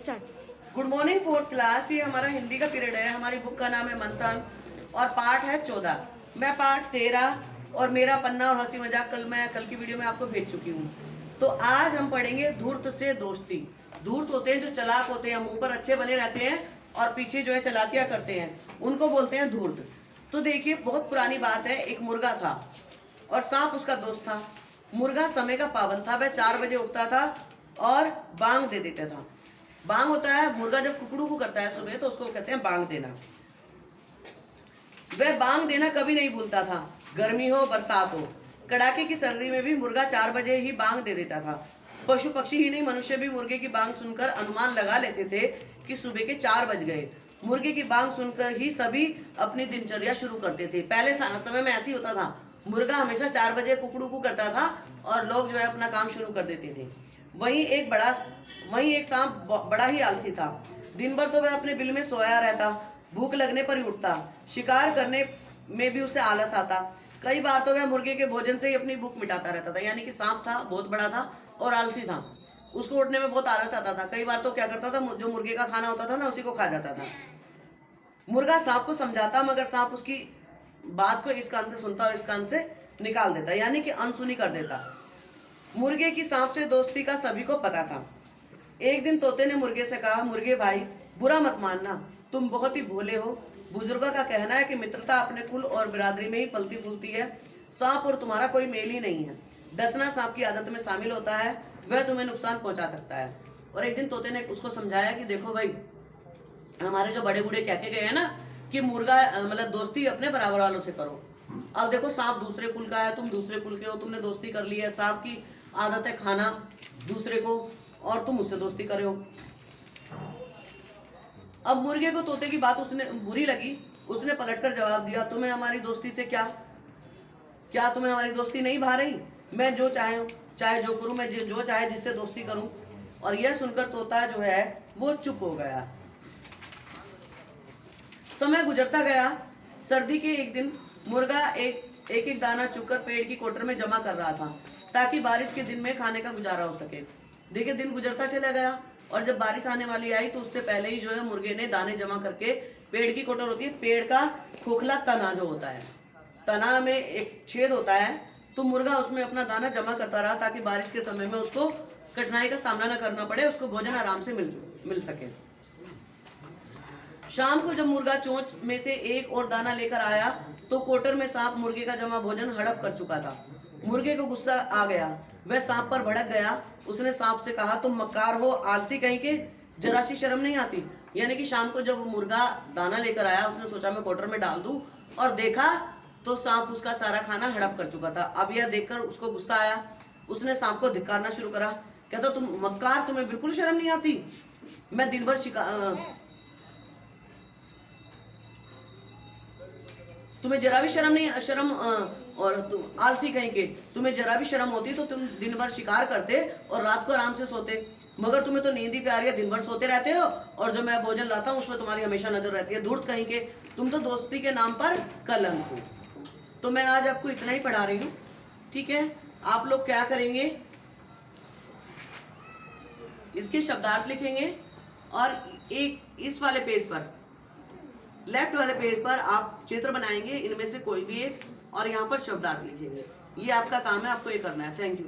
Start. Good morning fourth class. ये हमारा हिंदी का पीरियड है। हमारी बुक का नाम है मंथन और पाठ है 14। मैं पाठ 13 और मेरा पन्ना और हंसी मजाक कल की वीडियो में आपको भेज चुकी हूँ। तो आज हम पढ़ेंगे धूर्त से दोस्ती। धूर्त होते हैं जो चालाक होते हैं, मुंह पर अच्छे बने रहते हैं और पीछे जो है चालाकियां करते हैं, उनको बोलते हैं धूर्त। तो देखिए, बहुत पुरानी बात है। एक मुर्गा था और सांप उसका दोस्त था। मुर्गा समय का पाबंद था। वह 4 बजे उठता था और बांग दे देता था। बांग होता है, मुर्गा जब कुकड़ू को करता है सुबह तो उसको कहते हैं बांग देना। वह बांग देना कभी नहीं भूलता था, गर्मी हो बरसात हो। कड़ाके की सर्दी में भी मुर्गा 4 बजे ही बांग दे देता था। पशु पक्षी ही नहीं, मनुष्य भी मुर्गे की बांग सुनकर अनुमान लगा लेते थे कि सुबह के 4 बज गए। मुर्गे की बांग सुनकर ही सभी अपनी दिनचर्या शुरू करते थे। पहले समय में ऐसी होता था, मुर्गा हमेशा 4 बजे कुकड़ू को करता था और लोग जो है अपना काम शुरू कर देते थे। वहीं एक सांप बड़ा ही आलसी था। दिन भर तो वह अपने बिल में सोया रहता, भूख लगने पर ही उठता। शिकार करने में भी उसे आलस आता। कई बार तो वह मुर्गे के भोजन से ही अपनी भूख मिटाता रहता था। यानी कि सांप था, बहुत बड़ा था और आलसी था, उसको उठने में बहुत आलस आता था। कई बार तो क्या करता था, जो मुर्गे का खाना होता था ना, उसी को खा जाता था। मुर्गा सांप को समझाता, मगर सांप उसकी बात को इस कान से सुनता और इस कान से निकाल देता, यानी कि अनसुनी कर देता। मुर्गे की सांप से दोस्ती का सभी को पता था। एक दिन तोते ने मुर्गे से कहा, मुर्गे भाई, बुरा मत मानना, तुम बहुत ही भोले हो। बुजुर्गों का कहना है कि मित्रता अपने कुल और बिरादरी में ही फलती फूलती है। सांप और तुम्हारा कोई मेल ही नहीं है। डसना सांप की आदत में शामिल होता है, वह तुम्हें नुकसान पहुंचा सकता है। और एक दिन तोते ने उसको समझाया कि देखो भाई, हमारे जो बड़े बूढ़े कह के गए हैं ना कि मुर्गा मतलब दोस्ती अपने बराबर वालों से करो। अब देखो, सांप दूसरे कुल का है, तुम दूसरे कुल के हो, तुमने दोस्ती कर ली है। सांप की आदत है खाना दूसरे को और तुम उससे दोस्ती करे हो। अब मुर्गे को तोते की बात उसने बुरी लगी। उसने पलटकर जवाब दिया, तुम्हें हमारी दोस्ती से क्या तुम्हें हमारी दोस्ती नहीं भा रही? मैं जो चाहे जो करूं, मैं जो चाहे जिससे दोस्ती करूं। और यह सुनकर तोता जो है वो चुप हो गया। समय गुजरता गया। सर्दी के एक दिन मुर्गा एक दाना चुगकर पेड़ की कोटर में जमा कर रहा था, ताकि बारिश के दिन में खाने का गुजारा हो सके। देखिए, दिन गुजरता चला गया और जब बारिश आने वाली आई तो उससे पहले ही जो है मुर्गे ने दाने जमा करके, पेड़ की कोटर होती है, पेड़ का खोखला तना जो होता है, तना में एक छेद होता है, तो मुर्गा उसमें अपना दाना जमा करता रहा ताकि बारिश के समय में उसको कठिनाई का सामना न करना पड़े, उसको भोजन आराम से मिल सके। शाम को जब मुर्गा चोंच में से एक और दाना लेकर आया तो कोटर में सांप मुर्गे का जमा भोजन हड़प कर चुका था। मुर्गे को गुस्सा आ गया, वह सांप पर भड़क गया। उसने सांप से कहा, तुम मक्कार हो, आलसी कहीं के, जरा सी शर्म नहीं आती? यानी कि शाम को जब मुर्गा दाना लेकर आया, उसने सोचा मैं कोटर में डाल दूं, और देखा तो सांप उसका सारा खाना हड़प कर चुका था। अब यह देखकर उसको गुस्सा आया। उसने सांप को धिक्कारना शुरू करा, कहता, तुम मक्कार, तुम्हें बिल्कुल शर्म नहीं आती? मैं दिन भर तुम्हें जरा भी शर्म और तुम आलसी कहीं के, तुम्हें जरा भी शर्म होती तो तुम दिन भर शिकार करते और रात को आराम से सोते। मगर तुम्हें तो नींद ही प्यारी है, दिन भर सोते रहते हो और जो मैं भोजन लाता हूँ उसमें तुम्हारी हमेशा नजर रहती है। धूर्त कहीं के, तुम तो दोस्ती के नाम पर कलंक हो। तो मैं आज आपको इतना ही पढ़ा रही हूँ, ठीक है? आप लोग क्या करेंगे, इसके शब्दार्थ लिखेंगे और एक इस वाले पेज पर, लेफ्ट वाले पेज पर आप चित्र बनाएंगे, इनमें से कोई भी एक, और यहाँ पर शब्दार्थ लिखेंगे। ये आपका काम है, आपको ये करना है। Thank you.